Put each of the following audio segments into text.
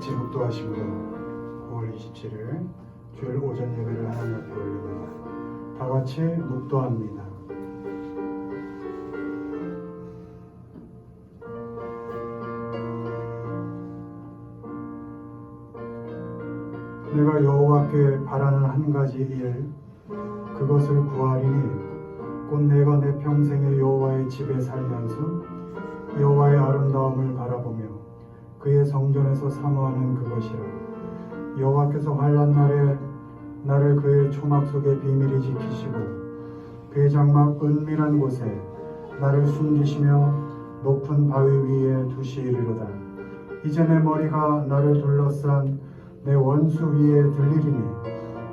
같이 묵도하심으로 9월 27일 주일 오전 예배를 하나님 앞에 올립니다. 다 같이 묵도합니다. 내가 여호와께 바라는 한 가지 일, 그것을 구하리니 곧 내가 내 평생에 여호와의 집에 살면서 여호와의 아름다움을 바라보며 그의 성전에서 사모하는 그것이라. 여호와께서 환난 날에 나를 그의 초막 속에 비밀히 지키시고 그의 장막 은밀한 곳에 나를 숨기시며 높은 바위 위에 두시리로다. 이제 내 머리가 나를 둘러싼 내 원수 위에 들리리니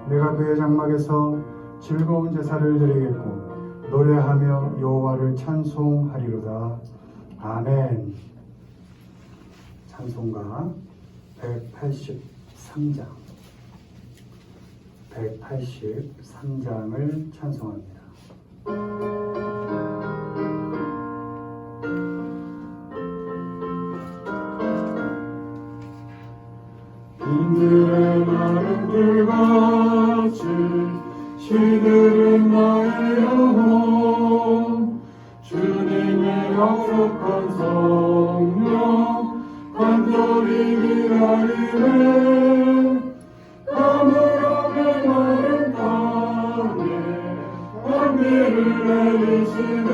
내가 그의 장막에서 즐거운 제사를 드리겠고 노래하며 여호와를 찬송하리로다. 아멘. 찬송가 183장을 찬송합니다. 빈들의 나름들같이 시들은 나의 영혼 주님의 약속한 성령 간절히 기다리네. 가물함에 마른 땅에 단비를 내리시는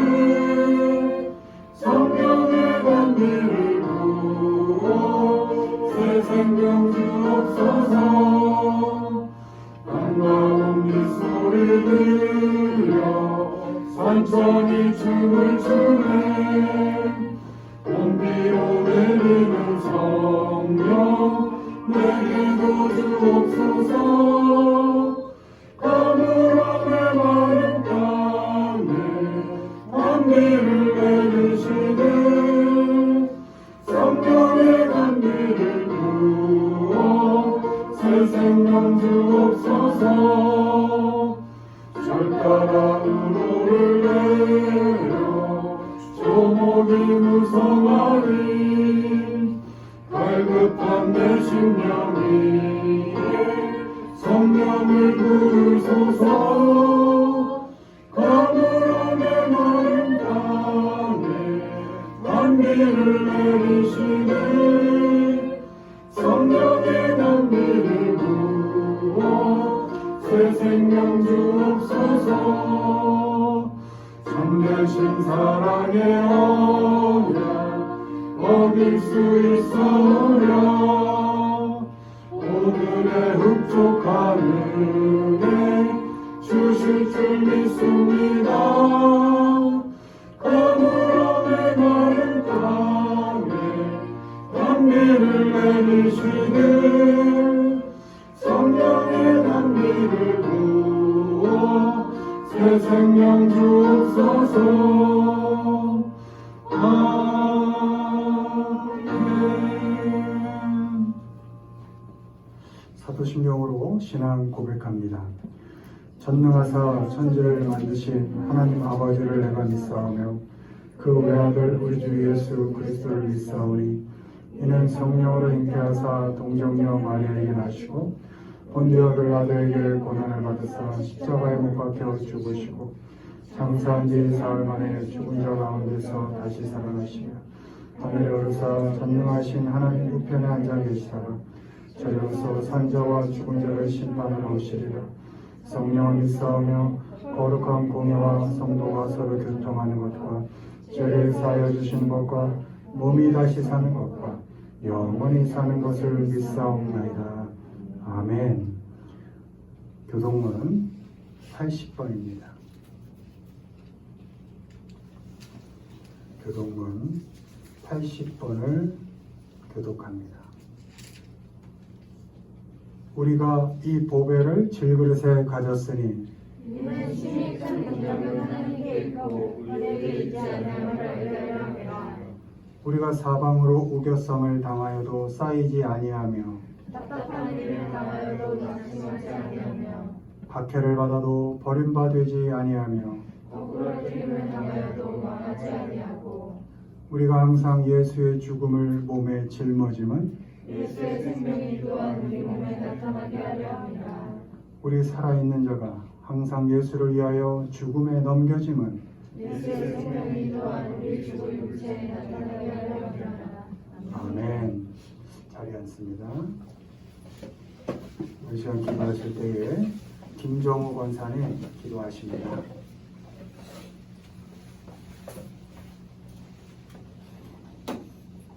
성령의 단비를 부어 새 생명 주옵소서. 반가운 빗소리 들려 산천이 춤을 추네. 온비로 내리는 성령 내게도 주옵소서. 가물함에 마른 땅에 단비를 내리시네. 성령의 단비를 부어 새 생명 주옵소서. 절 따라 우로를 내려 조목이 무성하리. 갈급한 내 심령 위에 성령을 부으소서. 가물함에 마른 땅에 단비를 내리시네. 성령의 단비를 부어 새 생명 주옵소서. 참되신 사랑의 언약 어길 수 있사오랴. 오늘의 흡족한 은혜 주실 줄 믿습니다. 가물함에 마른 땅에 단비를 내리시네. 성령의 단비를 부어 새 생명 주옵소서. 아멘. 사도신경으로 신앙 고백합니다. 전능하사 천지를 만드신 하나님 아버지를 내가 믿사오며 그 외아들 우리 주 예수 그리스도를 믿사오니 이는 성령으로 잉태하사 동정녀 마리아에게 나시고 본디오 빌라도에게 고난을 받으사 십자가에 못 박혀 죽으시고 장사한 지 사흘 만에 죽은 자 가운데서 다시 살아나시며 하늘에 오르사 전능하신 하나님 우편에 앉아 계시다가 저리로서 산자와 죽은 자를 심판하러 오시리라. 성령을 믿사오며 거룩한 공예와 성도가 서로 교통하는 것과 죄를 사하여 주시는 것과 몸이 다시 사는 것과 영원히 사는 것을 믿사옵나이다. 아멘. 교독문 80번입니다. 교독문 80번을 교독합니다. 우리가 이 보배를 질그릇에 가졌으니 이는 심히 큰 능력이 하나님께 있고 우리에게 있지 아니함을 알게 함이라. 우리가 사방으로 우겨성을 당하여도 쌓이지 아니하며 답답한 일을 당하여도 낙심하지 아니하며 박해를 받아도 버림받지 아니하며 부끄러짐을 당하여도 망하지 아니하고 우리가 항상 예수의 죽음을 몸에 짊어짐은 예수의 생명이 또한 우리 몸에 나타나게 하려 합니다. 우리 살아있는 자가 항상 예수를 위하여 죽음에 넘겨짐은 예수의 생명이 또한 우리 죽은 육체에 나타나게 하려 합니다. 아멘. 자리에 앉습니다. 우리 시간 기도하실 때에 김정우 권사님 기도하십니다.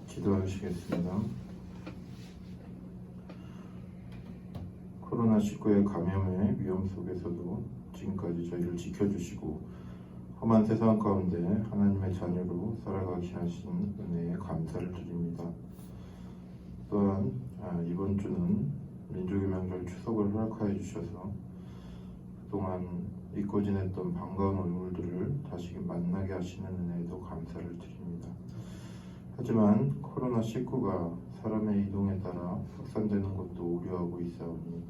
기도하시겠습니다. 코로나19의 감염의 위험 속에서도 지금까지 저희를 지켜주시고 험한 세상 가운데 하나님의 자녀로 살아가게 하신 은혜에 감사를 드립니다. 또한 이번 주는 민족의 명절 추석을 허락하여 주셔서 그동안 잊고 지냈던 반가운 얼굴들을 다시 만나게 하시는 은혜에도 감사를 드립니다. 하지만 코로나19가 사람의 이동에 따라 확산되는 것도 우려하고 있사오니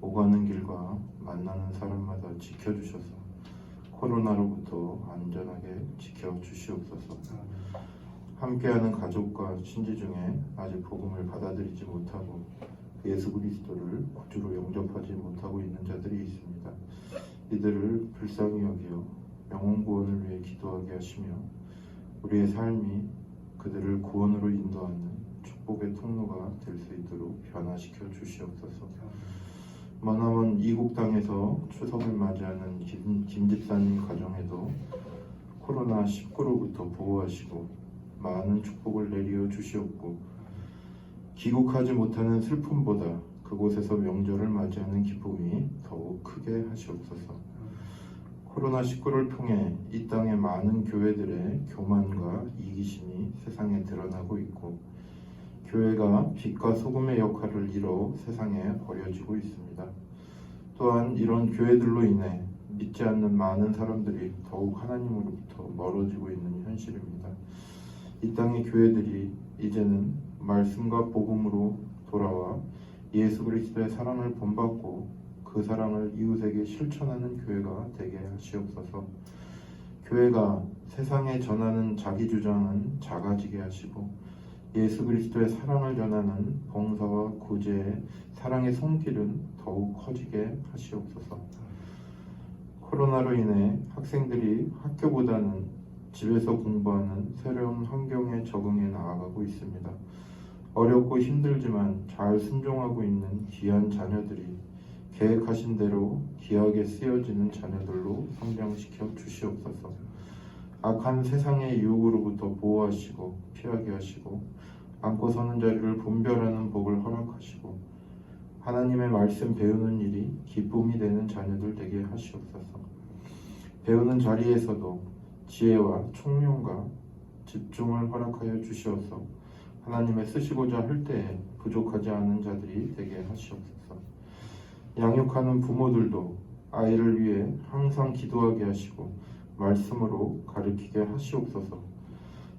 오가는 길과 만나는 사람마다 지켜주셔서 코로나로부터 안전하게 지켜주시옵소서. 함께하는 가족과 친지 중에 아직 복음을 받아들이지 못하고 예수 그리스도를 구주로 영접하지 못하고 있는 자들이 있습니다. 이들을 불쌍히 여겨 영혼 구원을 위해 기도하게 하시며 우리의 삶이 그들을 구원으로 인도하는 축복의 통로가 될 수 있도록 변화시켜 주시옵소서. 머나먼 이국 땅에서 추석을 맞이하는 김 집사님 가정에도 코로나19로부터 보호하시고 많은 축복을 내리어 주시옵고 귀국하지 못하는 슬픔보다 그곳에서 명절을 맞이하는 기쁨이 더욱 크게 하시옵소서. 코로나19를 통해 이 땅의 많은 교회들의 교만과 이기심이 세상에 드러나고 있고 교회가 빛과 소금의 역할을 이뤄 세상에 버려지고 있습니다. 또한 이런 교회들로 인해 믿지 않는 많은 사람들이 더욱 하나님으로부터 멀어지고 있는 현실입니다. 이 땅의 교회들이 이제는 말씀과 복음으로 돌아와 예수 그리스도의 사랑을 본받고 그 사랑을 이웃에게 실천하는 교회가 되게 하시옵소서. 교회가 세상에 전하는 자기 주장은 작아지게 하시고 예수 그리스도의 사랑을 전하는 봉사와 구제의 사랑의 손길은 더욱 커지게 하시옵소서. 코로나로 인해 학생들이 학교보다는 집에서 공부하는 새로운 환경에 적응해 나아가고 있습니다. 어렵고 힘들지만 잘 순종하고 있는 귀한 자녀들이 계획하신 대로 귀하게 쓰여지는 자녀들로 성장시켜 주시옵소서. 악한 세상의 유혹으로부터 보호하시고 피하게 하시고 안고 서는 자리를 분별하는 복을 허락하시고 하나님의 말씀 배우는 일이 기쁨이 되는 자녀들 되게 하시옵소서. 배우는 자리에서도 지혜와 총명과 집중을 허락하여 주시옵소서. 하나님의 쓰시고자 할 때에 부족하지 않은 자들이 되게 하시옵소서. 양육하는 부모들도 아이를 위해 항상 기도하게 하시고 말씀으로 가르치게 하시옵소서.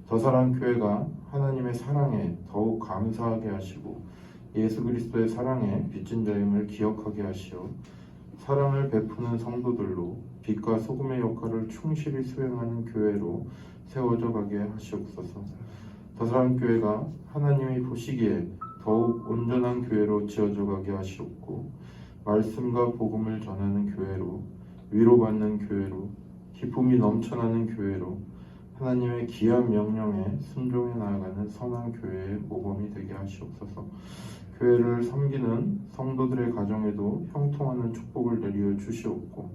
더사랑 교회가 하나님의 사랑에 더욱 감사하게 하시고 예수 그리스도의 사랑에 빚진 자임을 기억하게 하시어 사랑을 베푸는 성도들로 빛과 소금의 역할을 충실히 수행하는 교회로 세워져 가게 하시옵소서. 더사랑 교회가 하나님이 보시기에 더욱 온전한 교회로 지어져 가게 하시옵고 말씀과 복음을 전하는 교회로 위로받는 교회로 기쁨이 넘쳐나는 교회로 하나님의 귀한 명령에 순종해 나아가는 선한 교회의 모범이 되게 하시옵소서. 교회를 섬기는 성도들의 가정에도 형통하는 축복을 내려 주시옵고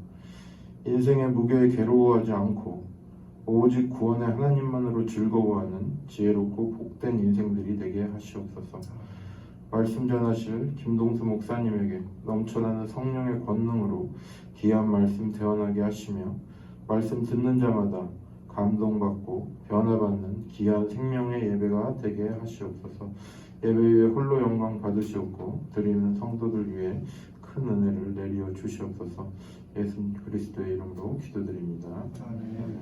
인생의 무게에 괴로워하지 않고 오직 구원의 하나님만으로 즐거워하는 지혜롭고 복된 인생들이 되게 하시옵소서. 말씀 전하실 김동수 목사님에게 넘쳐나는 성령의 권능으로 귀한 말씀 대언하게 하시며 말씀 듣는 자마다 감동받고 변화받는 귀한 생명의 예배가 되게 하시옵소서. 예배 위에 홀로 영광 받으시옵고 드리는 성도들 위해 큰 은혜를 내리어 주시옵소서. 예수 그리스도의 이름으로 기도드립니다. 아멘.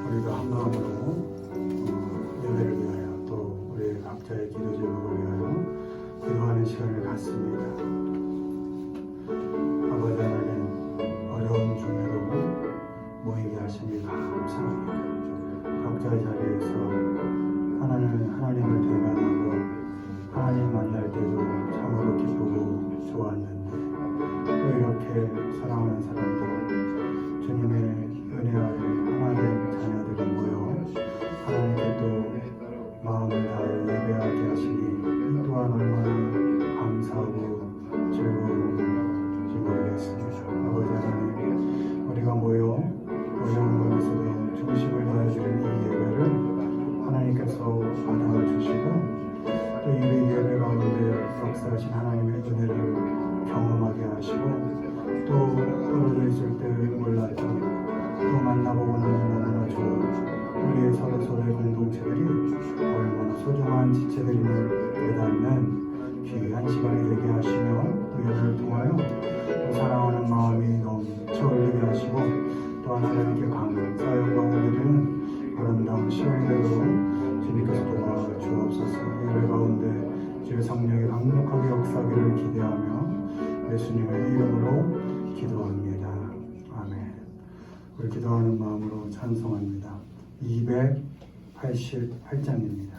우리가 한 마음으로 예배를 위하여 또 우리 각자의 기도 제목을 위하여 기도하는 시간을 갖습니다. 아버지 하나님, 어려운 중에도 모이게 하시니 감사합니다. 사랑하는 사람들, 주님의 은혜 아래 하나된 자녀들이 모여 하나님께 또 마음을 다해 예배하게 하시니 이 또한 얼마나 감사하고 즐거운지 모르겠습니다. 아버지 하나님, 우리가 모여 어려운 것에서도 중심을 다해드리는 이 예배를 하나님께서 받아주시고 또 이 예배 가운데 역사하신 하나님의 은혜를 경험하게 하시고 또 떨어져 있을 때 몰랐던 또 만나보고 나면 너무나 좋은 우리의 서로의 공동체들이 얼마나 소중한 지체들임을 깨닫는 귀한 시간이 되게 하시며 또 예배를 통하여 또 사랑하는 마음이 넘쳐 흘리게 하시고 또한 하나님께 감사 영광을 드리는 아름다운 시간이 되도록 주님께서 도와주옵소서. 예배 가운데 주의 성령이 강력하게 역사하기를 기대하며 예수님의 이름으로 기도합니다. 아멘. 우리 기도하는 마음으로 찬송합니다. 288장입니다.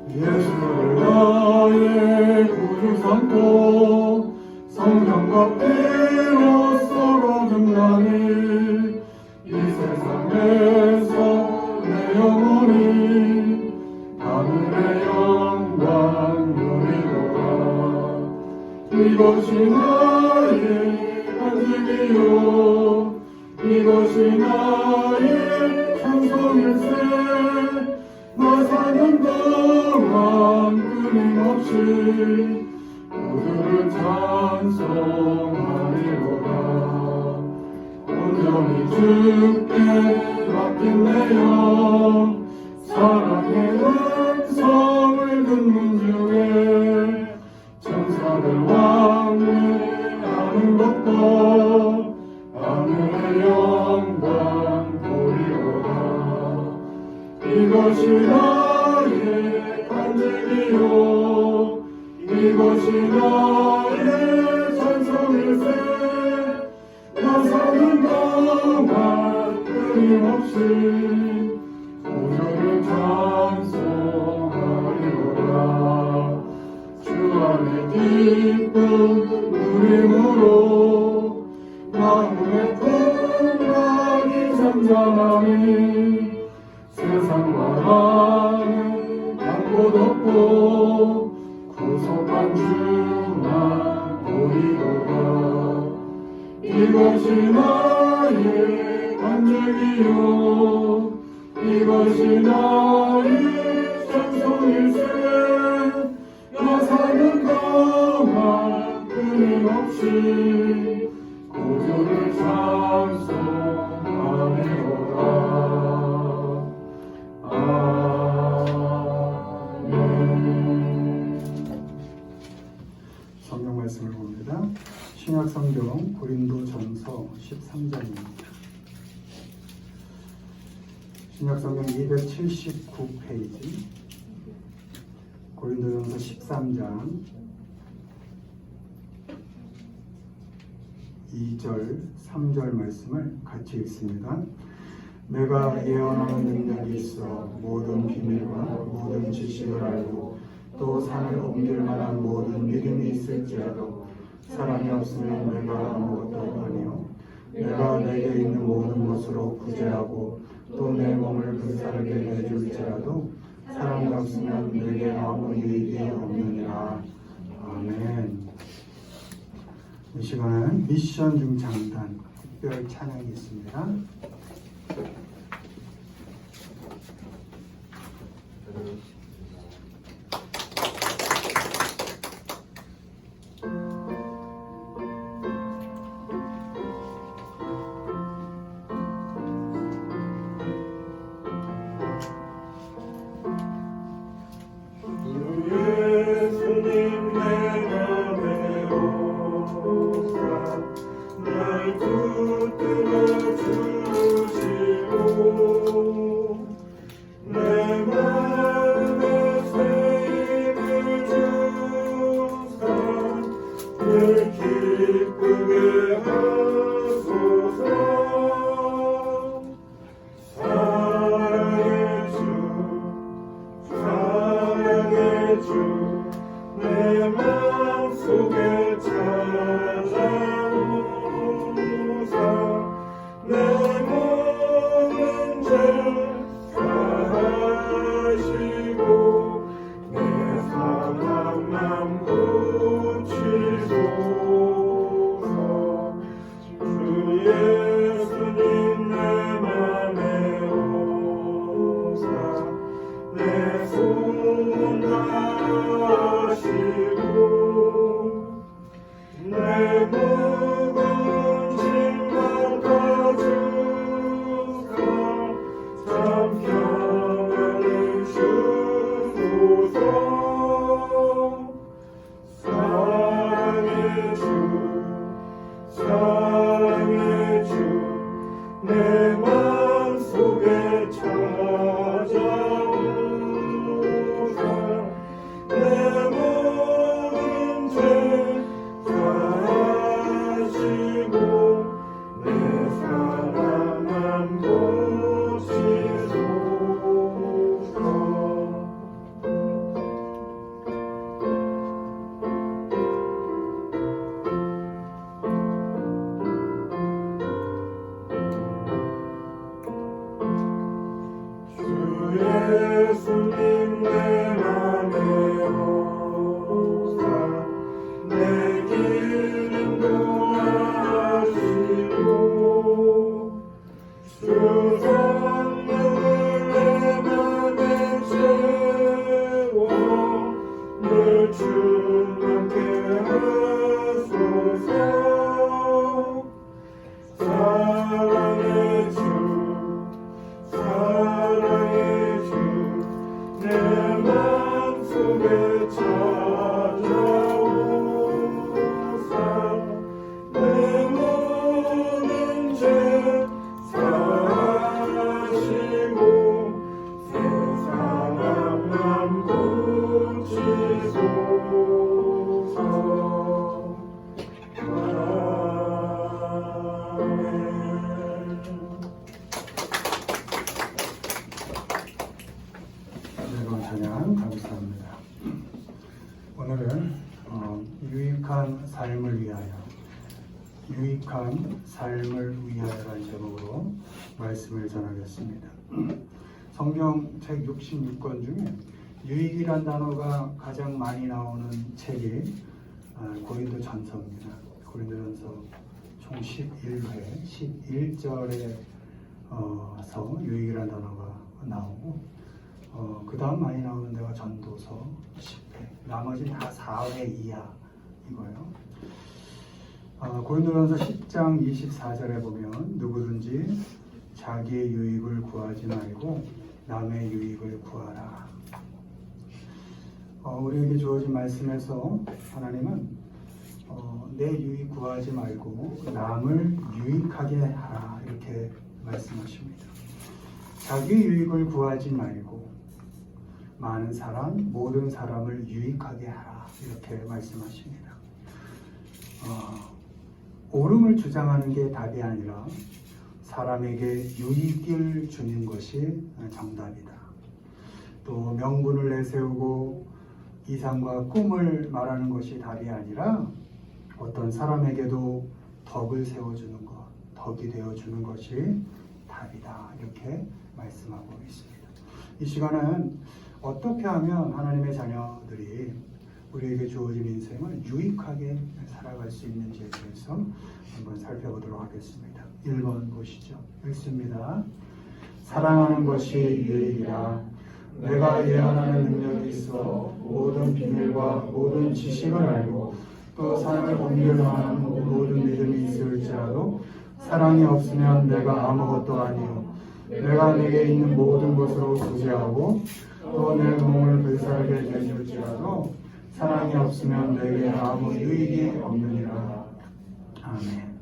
예수를 나의 구주 삼고 성령과 피로써 거듭나니 이 세상에서 내 영혼이 하늘의 영광 누리도다. 이것이 나의 간증이요 이것이 나의 찬송일세. 나 사는 동안 끊임없이 구주를 찬송하리로다. 온전히 주께 맡긴 내 영 사랑의 음성을 듣는 중에 천사들 왕래하는 것도 하늘의 영광 보리로다. 이것이 나의 간증이요 이것이 나의 찬송일세. 나 사는 동안 끊임없이 구주를 찬송하리로다. 주 안에 기쁨 누림으로 마음의 풍랑이 잠잠하니 세상과는 양곳 없고 구속한 주만 보이도다. 이것이 나의 간증이요 이것이 나의 찬송일세. 나 사는 동안 끊임없이 구주를 찬송하리로다. 성경 말씀을 봅니다. 신약성경 고린도전서 13장입니다. 신약성경 279페이지 고린도전서 13장 2절 3절 말씀을 같이 읽습니다. 내가 예언하는 능력이 있어 모든 비밀과 모든 지식을 알고 또 산을 옮길 만한 모든 믿음이 있을지라도 사랑이 없으면 내가 아무것도 아니요 내가 내게 있는 모든 것으로 구제하고 또 내 몸을 불사르게 내줄지라도 사랑이 없으면 내게 아무 유익이 없느니라. 아멘. 이 시간은 미션 중창단 특별 찬양이 있습니다. 예수님 내가 배우사 날 붙들어 주시고 내 마음에 주 내 맘속에 찾아오사 내 모든 죄 사하시고 내 사랑만 고치소서 주 예수님 내 맘에 오사 내 소원 다하시고 내 묵은 짐 맡아주사 참 평안을 주소서 사랑의 주 사랑의 주 내 맘속에 찾아오사 내 모든 죄 사하시고 내 사랑만 고치소서 주 예수님 내 맘에 오사 내 길 인도하시고 주 성령을 내 맘에 채워 늘 충만케 하소서 사랑의 주 사랑의 주 내 맘속에 찾아오사 내 모든 죄 사하시고 세상만 고치소서 여러분 찬양 감사합니다. 오늘은 유익한 삶을 위하여 유익한 삶을 위하여라는 제목으로 말씀을 전하겠습니다. 성경책 66권 중에 유익이란 단어가 가장 많이 나오는 책이 고린도전서입니다. 고린도전서 총 11회 11절에서 유익이란 단어가 나오고 그 다음 많이 나오는 데가 전도서 10회, 나머지는 다 4회 이하 이거예요. 고린도전서 10장 24절에 보면 누구든지 자기의 유익을 구하지 말고 남의 유익을 구하라. 우리에게 주어진 말씀에서 하나님은 내 유익 구하지 말고 남을 유익하게 하라 이렇게 말씀하십니다. 자기 유익을 구하지 말고 많은 사람, 모든 사람을 유익하게 하라 이렇게 말씀하십니다. 옳음을 주장하는 게 답이 아니라 사람에게 유익을 주는 것이 정답이다. 또 명분을 내세우고 이상과 꿈을 말하는 것이 답이 아니라 어떤 사람에게도 덕을 세워주는 것, 덕이 되어주는 것이 답이다 이렇게 말씀하고 있습니다. 이 시간은 어떻게 하면 하나님의 자녀들이 우리에게 주어진 인생을 유익하게 살아갈 수 있는지에 대해서 한번 살펴보도록 하겠습니다. 1번 보시죠. 읽습니다. 사랑하는 것이 유익이라. 내가 예언하는 능력이 있어 모든 비밀과 모든 지식을 알고 또 삶을 옮길 만한 모든 믿음이 있을지라도 사랑이 없으면 내가 아무것도 아니요 내가 내게 있는 모든 것으로 구제하고 또 내 몸을 불살게 해줄지라도 사랑이 없으면 내게 아무 유익이 없느니라. 아멘.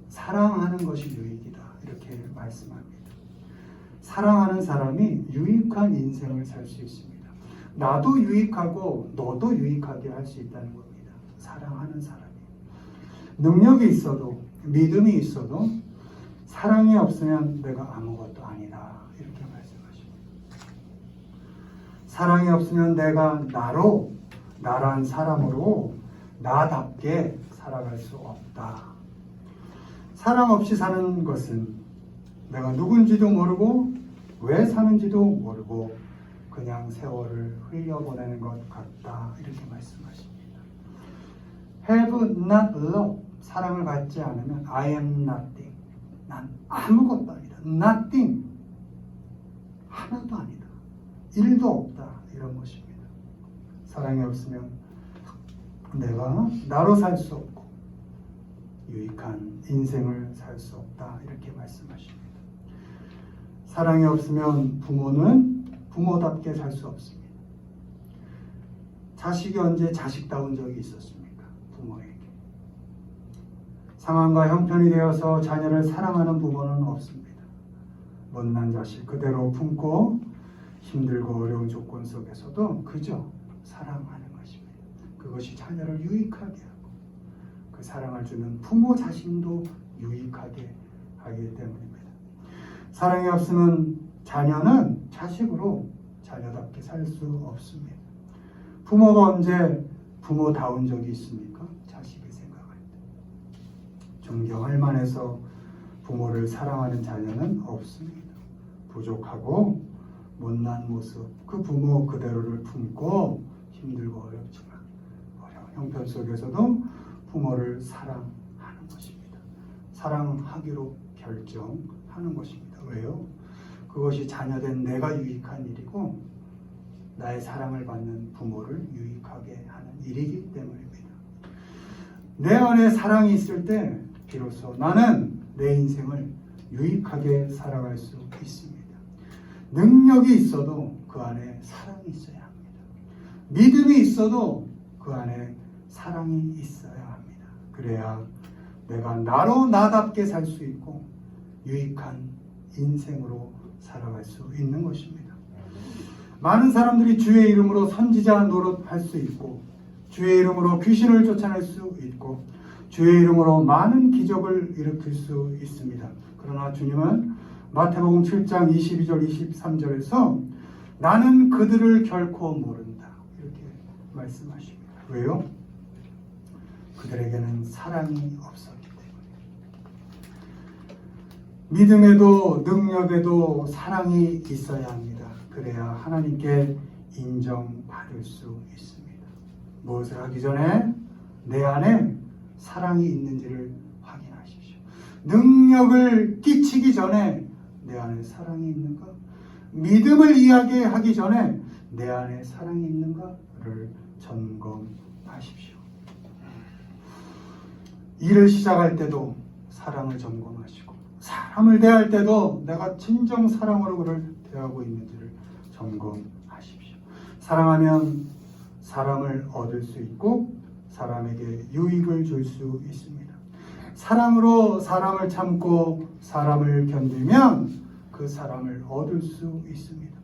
사랑하는 것이 유익이다 이렇게 말씀합니다. 사랑하는 사람이 유익한 인생을 살 수 있습니다. 나도 유익하고 너도 유익하게 할 수 있다는 겁니다. 사랑하는 사람이. 능력이 있어도 믿음이 있어도 사랑이 없으면 내가 아무것도 아니다 이렇게 말씀하십니다. 사랑이 없으면 내가 나란 사람으로 나답게 살아갈 수 없다. 사랑 없이 사는 것은 내가 누군지도 모르고 왜 사는지도 모르고 그냥 세월을 흘려보내는 것 같다. 이렇게 말씀하십니다. Have not love, 사랑을 갖지 않으면 I am nothing, 난 아무것도 아니다. Nothing, 하나도 아니다. 일도 없다. 이런 것입니다. 사랑이 없으면 내가 나로 살 수 없고 유익한 인생을 살 수 없다. 이렇게 말씀하십니다. 사랑이 없으면 부모는 부모답게 살 수 없습니다. 자식이 언제 자식다운 적이 있었습니까? 부모에게. 상황과 형편이 되어서 자녀를 사랑하는 부모는 없습니다. 못난 자식 그대로 품고 힘들고 어려운 조건 속에서도 그저 사랑하는 것입니다. 그것이 자녀를 유익하게 하고 그 사랑을 주는 부모 자신도 유익하게 하기 때문입니다. 사랑이 없으면 자녀는 자식으로 자녀답게 살 수 없습니다. 부모가 언제 부모다운 적이 있습니까? 자식을 생각할 때. 존경할 만해서 부모를 사랑하는 자녀는 없습니다. 부족하고 못난 모습, 그 부모 그대로를 품고 힘들고 어렵지만 어려운 형편 속에서도 부모를 사랑하는 것입니다. 사랑하기로 결정하는 것입니다. 왜요? 그것이 자녀된 내가 유익한 일이고 나의 사랑을 받는 부모를 유익하게 하는 일이기 때문입니다. 내 안에 사랑이 있을 때 비로소 나는 내 인생을 유익하게 살아갈 수 있습니다. 능력이 있어도 그 안에 사랑이 있어야 합니다. 믿음이 있어도 그 안에 사랑이 있어야 합니다. 그래야 내가 나로 나답게 살 수 있고 유익한 인생으로 살아갈 수 있는 것입니다. 많은 사람들이 주의 이름으로 선지자 노릇할 수 있고 주의 이름으로 귀신을 쫓아낼 수 있고 주의 이름으로 많은 기적을 일으킬 수 있습니다. 그러나 주님은 마태복음 7장 22절 23절에서 나는 그들을 결코 모른다 이렇게 말씀하십니다. 왜요? 그들에게는 사랑이 없었기 때문에. 믿음에도 능력에도 사랑이 있어야 합니다. 그래야 하나님께 인정받을 수 있습니다. 무엇을 하기 전에 내 안에 사랑이 있는지를 확인하십시오. 능력을 끼치기 전에 내 안에 사랑이 있는가? 믿음을 이야기하기 전에 내 안에 사랑이 있는가를 점검하십시오. 일을 시작할 때도 사랑을 점검하시고 사람을 대할 때도 내가 진정 사랑으로 그를 대하고 있는지를 점검하십시오. 사랑하면 사람을 얻을 수 있고 사람에게 유익을 줄 수 있습니다. 사랑으로 사람을 참고 사람을 견디면 그 사람을 얻을 수 있습니다.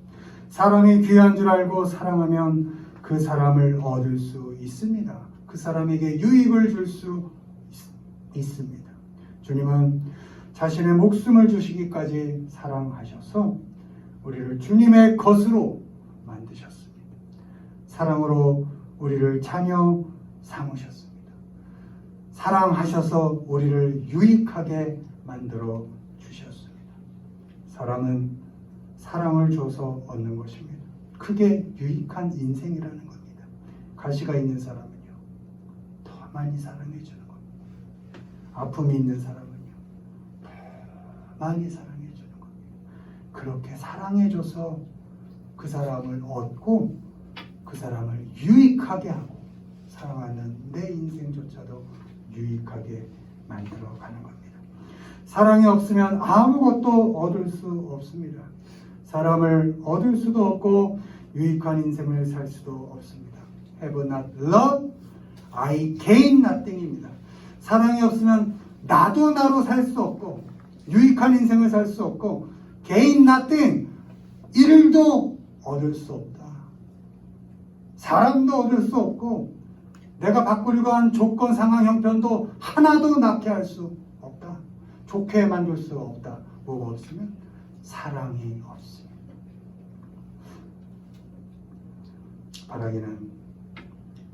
사람이 귀한 줄 알고 사랑하면 그 사람을 얻을 수 있습니다. 그 사람에게 유익을 줄 수 있습니다. 주님은 자신의 목숨을 주시기까지 사랑하셔서 우리를 주님의 것으로 만드셨습니다. 사랑으로 우리를 자녀 삼으셨습니다. 사랑하셔서 우리를 유익하게 만들어 주셨습니다. 사람은 사랑을 줘서 얻는 것입니다. 그게 유익한 인생이라는 겁니다. 가시가 있는 사람은요, 더 많이 사랑해 주는 겁니다. 아픔이 있는 사람은요, 더 많이 사랑해 주는 겁니다. 그렇게 사랑해 줘서 그 사람을 얻고 그 사람을 유익하게 하고 사랑하는 내 인생조차도 유익하게 만들어 가는 겁니다. 사랑이 없으면 아무것도 얻을 수 없습니다. 사람을 얻을 수도 없고 유익한 인생을 살 수도 없습니다. Have not love, I gain nothing입니다. 사랑이 없으면 나도 나로 살 수 없고 유익한 인생을 살 수 없고 gain nothing, 일도 얻을 수 없다. 사람도 얻을 수 없고 내가 바꾸려고 한 조건, 상황, 형편도 하나도 낫게 할 수 없다. 좋게 만들 수 없다. 뭐가 없으면 사랑이 없습니다. 바라기는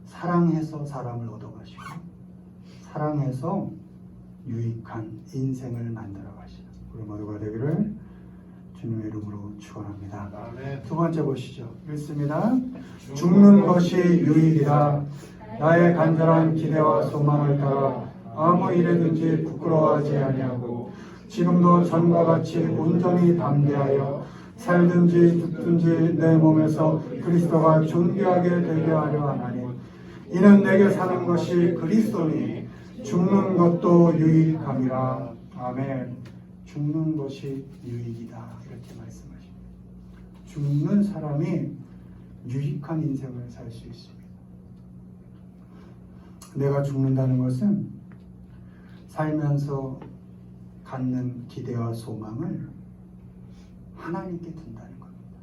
사랑해서 사람을 얻어가시고 사랑해서 유익한 인생을 만들어 가시는 우리 모두가 되기를 주님의 이름으로 축원합니다. 아멘. 두 번째 보시죠. 읽습니다. 죽는 것이 유익이다. 나의 간절한 기대와 소망을 따라 아무 일에든지 부끄러워하지 아니하고 지금도 전과 같이 온전히 담대하여 살든지 죽든지 내 몸에서 그리스도가 존귀하게 되게 하려 하나니 이는 내게 사는 것이 그리스도니 죽는 것도 유익함이라. 아멘. 죽는 것이 유익이다 이렇게 말씀하십니다. 죽는 사람이 유익한 인생을 살 수 있습니다. 내가 죽는다는 것은 살면서 갖는 기대와 소망을 하나님께 둔다는 겁니다.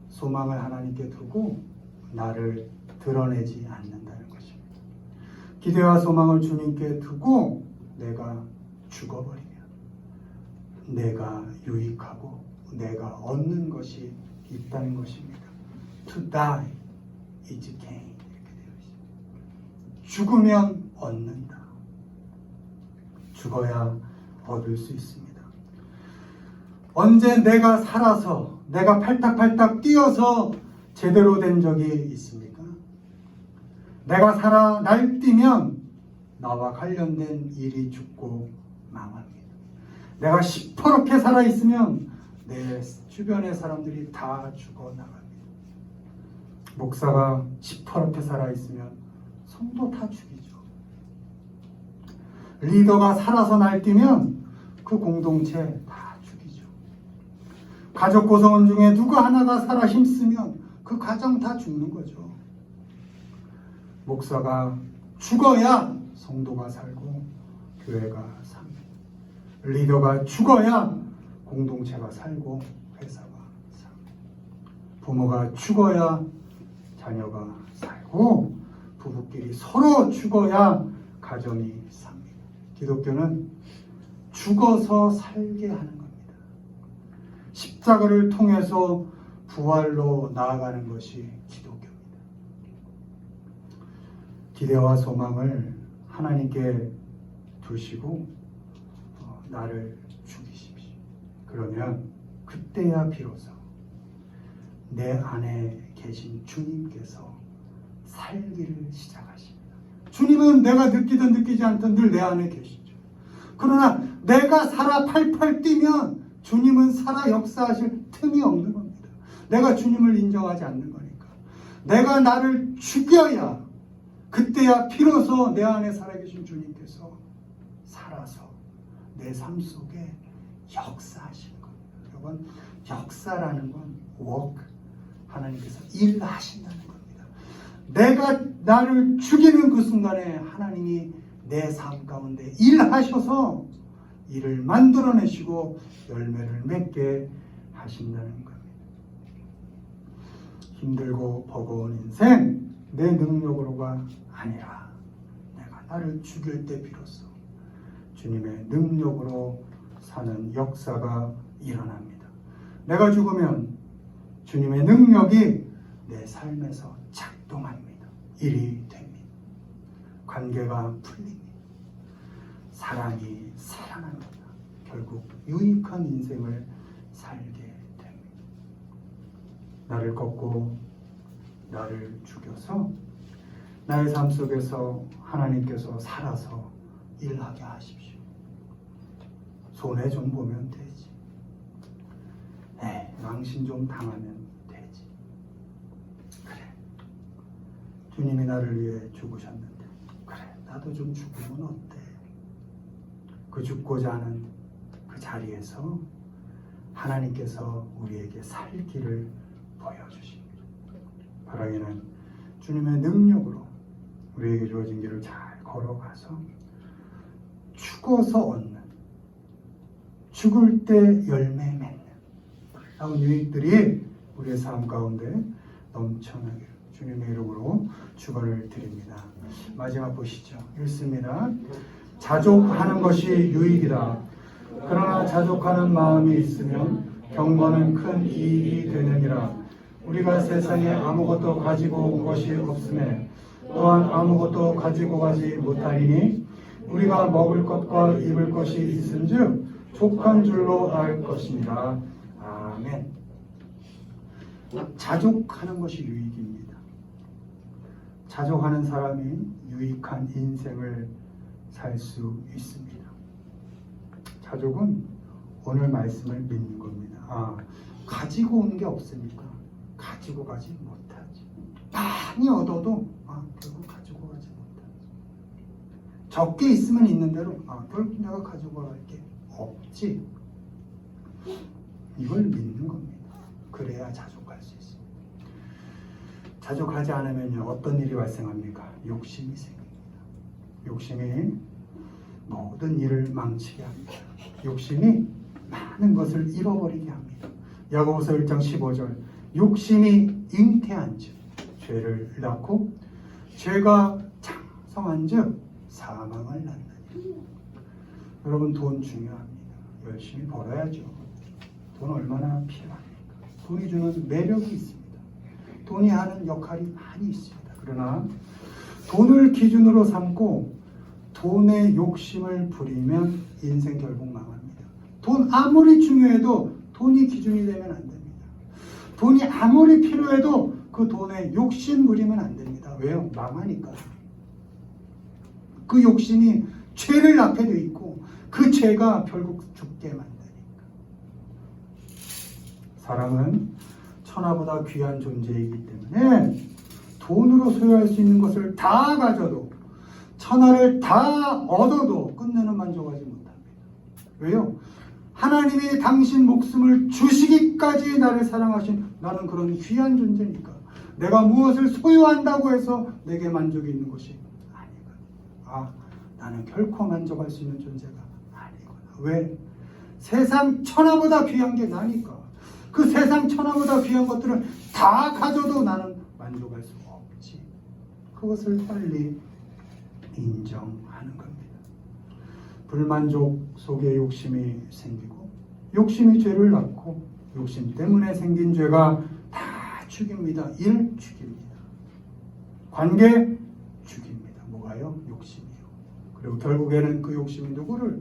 소망을 하나님께 두고 나를 드러내지 않는다는 것입니다. 기대와 소망을 주님께 두고 내가 죽어버리면 내가 유익하고 내가 얻는 것이 있다는 것입니다. To die is gain 이렇게 되어 있습니다. 죽으면 얻는다. 죽어야 얻을 수 있습니다. 언제 내가 살아서 내가 팔딱팔딱 뛰어서 제대로 된 적이 있습니까? 내가 살아 날뛰면 나와 관련된 일이 죽고 망합니다. 내가 시퍼렇게 살아있으면 내 주변의 사람들이 다 죽어나갑니다. 목사가 시퍼렇게 살아있으면 성도 다 죽이죠. 리더가 살아서 날뛰면 그 공동체 다 죽이죠. 가족 구성원 중에 누구 하나가 살아 힘쓰면 그 가정 다 죽는 거죠. 목사가 죽어야 성도가 살고 교회가 삽니다. 리더가 죽어야 공동체가 살고 회사가 삽니다. 부모가 죽어야 자녀가 살고 부부끼리 서로 죽어야 가정이 삽니다. 기독교는 죽어서 살게 하는 겁니다. 십자가를 통해서 부활로 나아가는 것이 기독교입니다. 기대와 소망을 하나님께 두시고 나를 죽이십시오. 그러면 그때야 비로소 내 안에 계신 주님께서 살기를 시작하십니다. 주님은 내가 느끼든 느끼지 않든 늘 내 안에 계시죠. 그러나 내가 살아 팔팔 뛰면 주님은 살아 역사하실 틈이 없는 겁니다. 내가 주님을 인정하지 않는 거니까. 내가 나를 죽여야 그때야 비로소 내 안에 살아계신 주님께서 살아서 내 삶 속에 역사하시는 겁니다. 여러분, 역사라는 건 work, 하나님께서 일하신다는 겁니다. 내가 나를 죽이는 그 순간에 하나님이 내 삶 가운데 일하셔서 일을 만들어내시고 열매를 맺게 하신다는 겁니다. 힘들고 버거운 인생, 내 능력으로가 아니라 내가 나를 죽일 때 비로소 주님의 능력으로 사는 역사가 일어납니다. 내가 죽으면 주님의 능력이 내 삶에서 작동합니다. 일이 됩니다. 관계가 풀립니다. 사랑이 살아납니다. 결국 유익한 인생을 살게 됩니다. 나를 꺾고 나를 죽여서 나의 삶 속에서 하나님께서 살아서 일하게 하십시오. 손해 좀 보면 되지. 망신 좀 당하면 되지. 그래. 주님이 나를 위해 죽으셨는데 그래, 나도 좀 죽으면 어때? 그 죽고자 하는 그 자리에서 하나님께서 우리에게 살 길을 보여주십니다. 바라기는 주님의 능력으로 우리에게 주어진 길을 잘 걸어가서 죽어서 얻는, 죽을 때 열매 맺는 놀라운 유익들이 우리의 삶 가운데 넘쳐나기를 주님의 이름으로 축원을 드립니다. 마지막 보시죠. 읽습니다. 자족하는 것이 유익이다. 그러나 자족하는 마음이 있으면 경건은 큰 이익이 되느니라. 우리가 세상에 아무것도 가지고 온 것이 없음에 또한 아무것도 가지고 가지 못하리니 우리가 먹을 것과 입을 것이 있은즉 족한 줄로 알 것입니다. 아멘. 자족하는 것이 유익입니다. 자족하는 사람이 유익한 인생을 살 수 있습니다. 자족은 오늘 말씀을 믿는 겁니다. 가지고 온 게 없으니까 가지고 가지 못하지. 많이 얻어도 결국 가지고 가지 못하지. 적게 있으면 있는 대로 결국 내가 가지고 갈 게 없지. 이걸 믿는 겁니다. 그래야 자족할 수 있습니다. 자족하지 않으면 어떤 일이 발생합니까? 욕심이 생깁니다. 욕심이 모든 일을 망치게 합니다. 욕심이 많은 것을 잃어버리게 합니다. 야고보서 1장 15절 욕심이 잉태한 즉 죄를 낳고 죄가 장성한 즉 사망을 낳느니라. 여러분 돈 중요합니다. 열심히 벌어야죠. 돈 얼마나 필요합니까? 돈이 주는 매력이 있습니다. 돈이 하는 역할이 많이 있습니다. 그러나 돈을 기준으로 삼고 돈의 욕심을 부리면 인생 결국 망합니다. 돈 아무리 중요해도 돈이 기준이 되면 안 됩니다. 돈이 아무리 필요해도 그 돈에 욕심 부리면 안 됩니다. 왜요? 망하니까. 그 욕심이 죄를 낳게 돼 있고 그 죄가 결국 죽게 만드니까. 사람은 천하보다 귀한 존재이기 때문에 돈으로 소유할 수 있는 것을 다 가져도 천하를 다 얻어도 끝내는 만족하지 못합니다. 왜요? 하나님이 당신 목숨을 주시기까지 나를 사랑하신 나는 그런 귀한 존재니까 내가 무엇을 소유한다고 해서 내게 만족이 있는 것이 아니거든. 나는 결코 만족할 수 있는 존재가 아니구나. 왜? 세상 천하보다 귀한 게 나니까. 그 세상 천하보다 귀한 것들을 다 가져도 나는 만족할 수 없지. 그것을 빨리 인정하는 겁니다. 불만족 속에 욕심이 생기고 욕심이 죄를 낳고 욕심 때문에 생긴 죄가 다 죽입니다. 일 죽입니다. 관계 죽입니다. 뭐가요? 욕심이요. 그리고 결국에는 그 욕심이 누구를?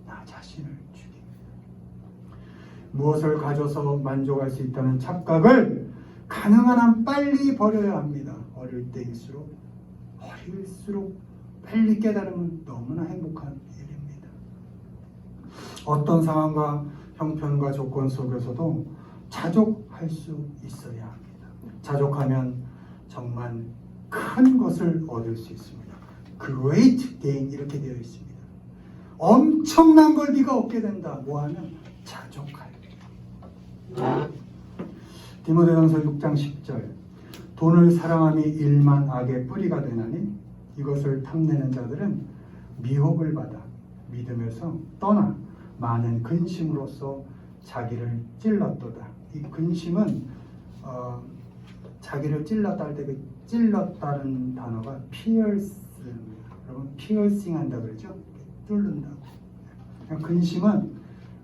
나 자신을 죽입니다. 무엇을 가져서 만족할 수 있다는 착각을 가능한 한 빨리 버려야 합니다. 어릴 때일수록 빨리 깨달으면 너무나 행복한 일입니다. 어떤 상황과 형편과 조건 속에서도 자족할 수 있어야 합니다. 자족하면 정말 큰 것을 얻을 수 있습니다. Great gain 이렇게 되어 있습니다. 엄청난 걸 네가 얻게 된다. 뭐하면 자족할 때. 디모데전서 6장 10절 돈을 사랑함이 일만 악의 뿌리가 되나니 이것을 탐내는 자들은 미혹을 받아 믿음에서 떠나 많은 근심으로써 자기를 찔렀도다. 이 근심은 자기를 찔렀다 할 때 그 찔렀다는 단어가 pierce입니다. 여러분 piercing 한다 그러죠? 뚫는다고. 근심은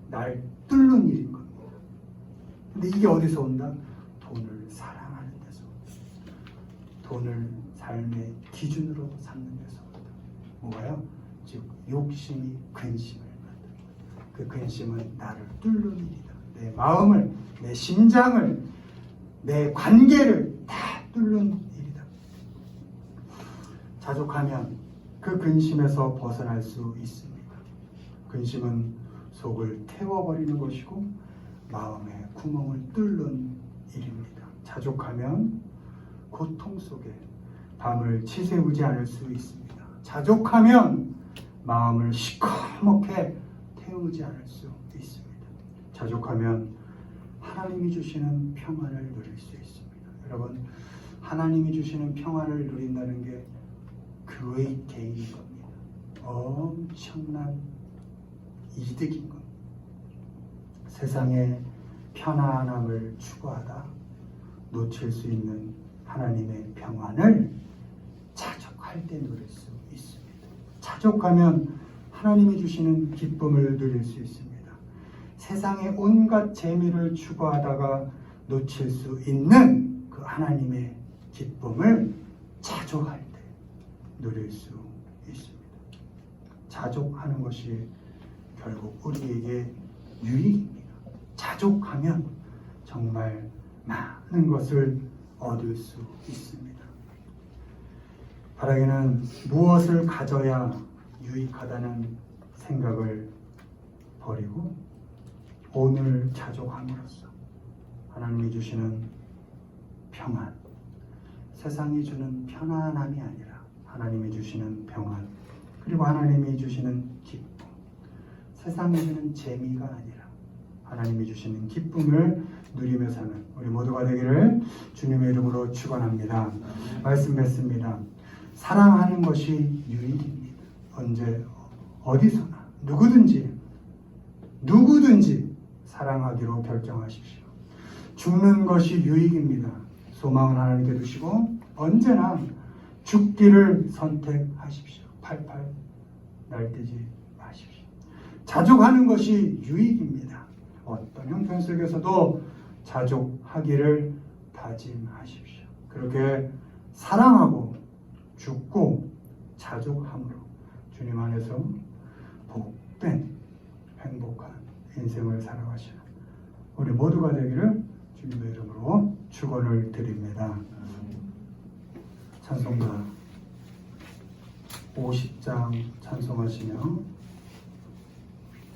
날 뚫는 일인 겁니다. 근데 이게 어디서 온다? 돈을 사랑하는 데서 온다. 돈을 삶의 기준으로 삼는 데서 온다. 뭐가요? 즉 욕심이 근심을 만든다. 그 근심은 나를 뚫는 일이다. 내 마음을, 내 심장을, 내 관계를 다 뚫는 일이다. 자족하면 그 근심에서 벗어날 수 있습니다. 근심은 속을 태워버리는 것이고 마음의 구멍을 뚫는 일입니다. 자족하면 고통 속에 밤을 치새우지 않을 수 있습니다. 자족하면 마음을 시커멓게 태우지 않을 수 있습니다. 자족하면 하나님이 주시는 평안을 누릴 수 있습니다. 여러분, 하나님이 주시는 평안을 누린다는 게 great gain인 겁니다. 엄청난 이득인 겁니다. 세상의 편안함을 추구하다 놓칠 수 있는 하나님의 평안을 자족할 때 누릴 수 있습니다. 자족하면 하나님이 주시는 기쁨을 누릴 수 있습니다. 세상의 온갖 재미를 추구하다가 놓칠 수 있는 그 하나님의 기쁨을 자족할 때 누릴 수 있습니다. 자족하는 것이 결국 우리에게 유익입니다. 자족하면 정말 많은 것을 얻을 수 있습니다. 바라기는 무엇을 가져야 유익하다는 생각을 버리고 오늘 자족함으로써 하나님이 주시는 평안, 세상이 주는 편안함이 아니라 하나님이 주시는 평안, 그리고 하나님이 주시는 기쁨, 세상이 주는 재미가 아니라 하나님이 주시는 기쁨을 누리며 사는 우리 모두가 되기를 주님의 이름으로 축원합니다. 말씀 맺습니다. 사랑하는 것이 유익입니다. 언제 어디서나 누구든지 사랑하기로 결정하십시오. 죽는 것이 유익입니다. 소망은 하나님께 두시고 언제나 죽기를 선택하십시오. 팔팔 날뛰지 마십시오. 자족하는 것이 유익입니다. 어떤 형편 속에서도 자족하기를 다짐하십시오. 그렇게 사랑하고 죽고 자족함으로 주님 안에서 복된 행복한 인생을 살아가시는 우리 모두가 되기를 주님의 이름으로 축원을 드립니다. 찬송가 50장 찬송하시며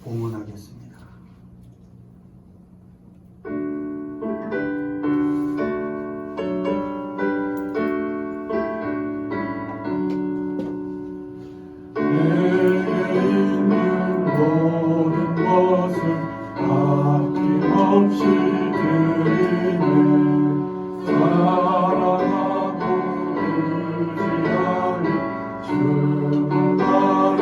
봉헌하겠습니다. 없이 드리네 사랑하고 의지하니 주만을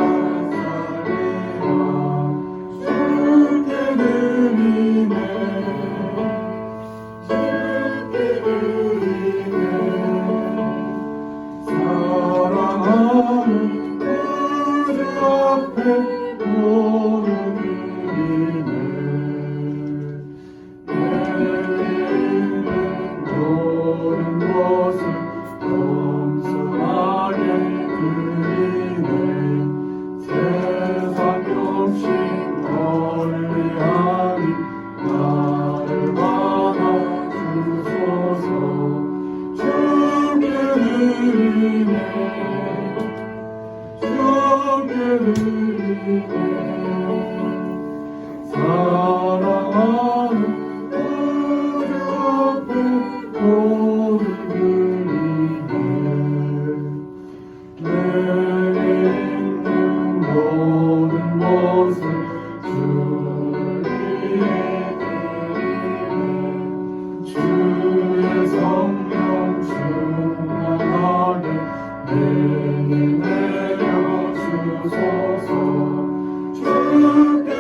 살리라 주께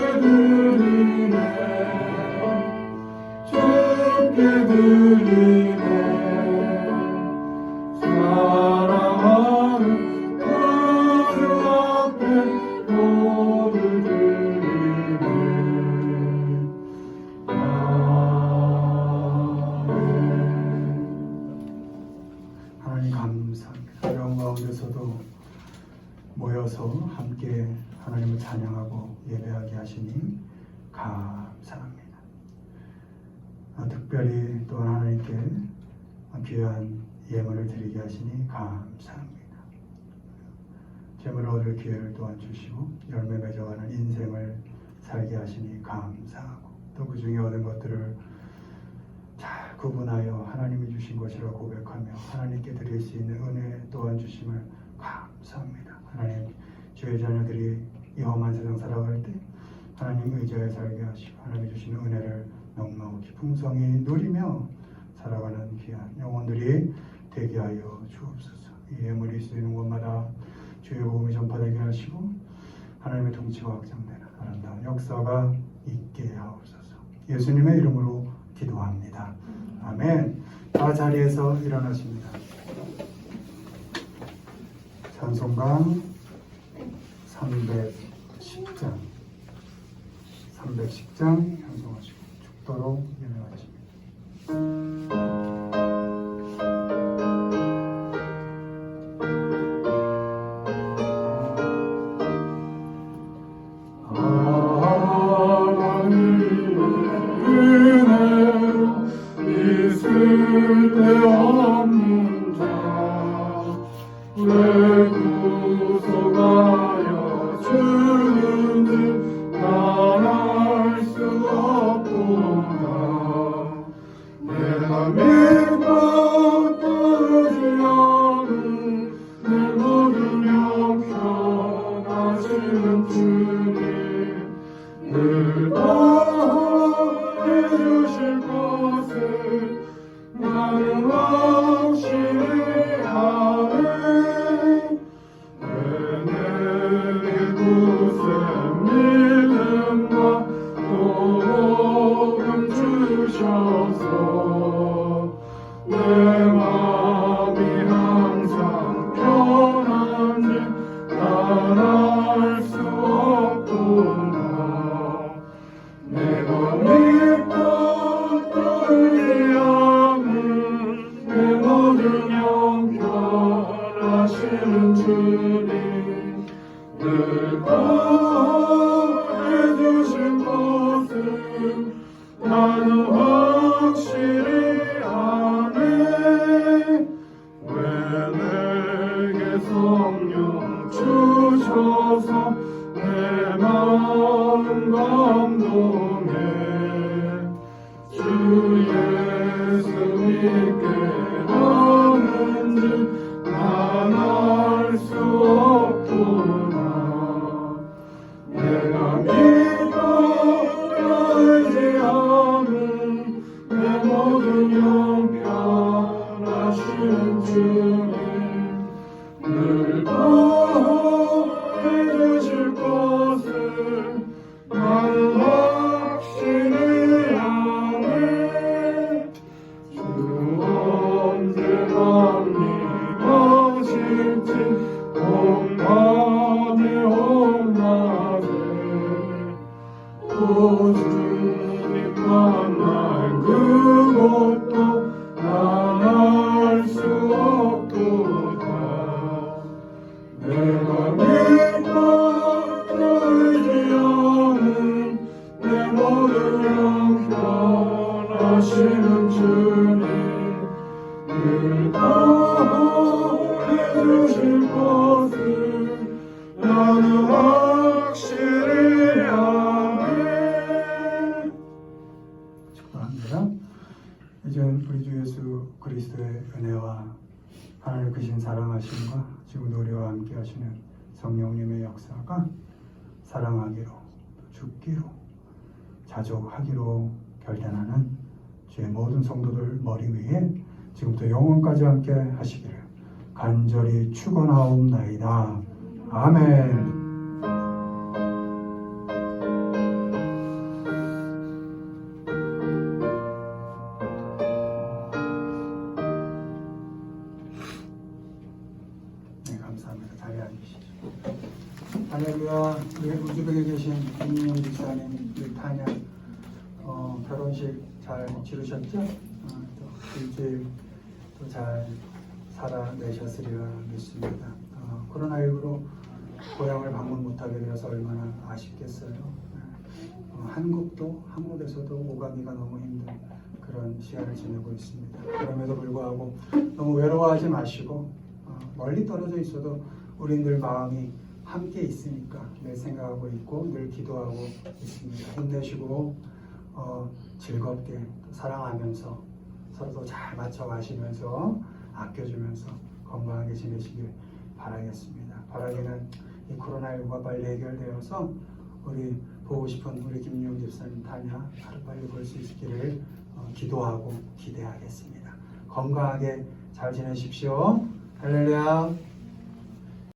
드리네 사랑하는 우주 앞에 하나님 감사합니다. 어려운 가운데서도 모여서 함께 하나님을 찬양하고 예배하게 하시니 감사합니다. 특별히 또한 하나님께 귀한 예물을 드리게 하시니 감사합니다. 재물을 얻을 기회를 또한 주시고 열매 맺어가는 인생을 살게 하시니 감사하고 또 그 중에 얻은 것들을 잘 구분하여 하나님이 주신 것이라 고백하며 하나님께 드릴 수 있는 은혜 또한 주심을 감사합니다. 하나님, 주의 자녀들이 이 험한 세상 살아갈 때 하나님 의지하여 살게 하시고 하나님이 주시는 은혜를 넉넉히 풍성히 누리며 살아가는 귀한 영혼들이 되게 하여 주옵소서. 이 예물이 쓰이는 곳마다 주의 복음이 전파되게 하시고 하나님의 통치가 확장되는 아름다운 역사가 있게 하옵소서. 예수님의 이름으로 기도합니다. 아멘. 다 자리에서 일어나십니다. 찬송가 310장 찬송하시고 축도로 예배하십니다. 내 없는 자 왜 구속하여 주는지 난 알 수 없도다 내가 믿고 떠나지 않은 내 모든 형편하시는 주님 늘 보호해 주실 것을 나는 확신히 하네 왜 내게 굳은 믿음과 복음 주셔서 내 마음이 항상 편한지 난 알 수 없구나 내가 믿고 떨지 않는 내 모든 형편하시는 주님 늘 보호해 주신 것을 나는 확실히 아네 왜 내게 성령 주셔서 내 마음 감동해 주 예수 믿게 하는지 난 알 수 없구나 내가 믿고 떨지 않은 내 모든 형편하시는 주님 늘 보호해 주실 것을 나는 확신히 아네 주 언제 만나실지 홍마디 홍마디 또 주님 만날 그것도 난 알 수 없도다 내가 믿고 떨지 않은 내 모든 형편하시는 주님 늘 보호해 주실 것을 나는 확실히 아네 축복합니다. 이제 우리 주 예수 그리스도의 은혜와 하나님의 크신 사랑하심과 지금도 우리와 함께 하시는 성령님의 역사가 사랑하기로 죽기로 자족하기로 결단하는 주의 모든 성도들 머리 위에 지금부터 영원까지 함께 하시기를 간절히 축원하옵나이다. 아멘. 네, 감사합니다. 자리에 앉으시죠. 할렐루야. 우리 우즈벡에 계신 김민영 집사님 우리 타냐 결혼식 잘 치르셨죠? 또 일주일 또 잘 살아내셨으리라 믿습니다. 코로나19로 고향을 방문 못하게 되어서 얼마나 아쉽겠어요. 한국에서도 오가기가 너무 힘든 그런 시간을 지내고 있습니다. 그럼에도 불구하고 너무 외로워하지 마시고 멀리 떨어져 있어도 우리 늘 마음이 함께 있으니까 늘 생각하고 있고 늘 기도하고 있습니다. 힘내시고 즐겁게 사랑하면서 서로도 잘 맞춰가시면서 아껴주면서 건강하게 지내시길 바라겠습니다. 바라기는 이 코로나19가 빨리 해결되어서 우리 보고 싶은 우리 김용 집사님 타냐 하루빨리 볼 수 있기를 기도하고 기대하겠습니다. 건강하게 잘 지내십시오. 할렐루야.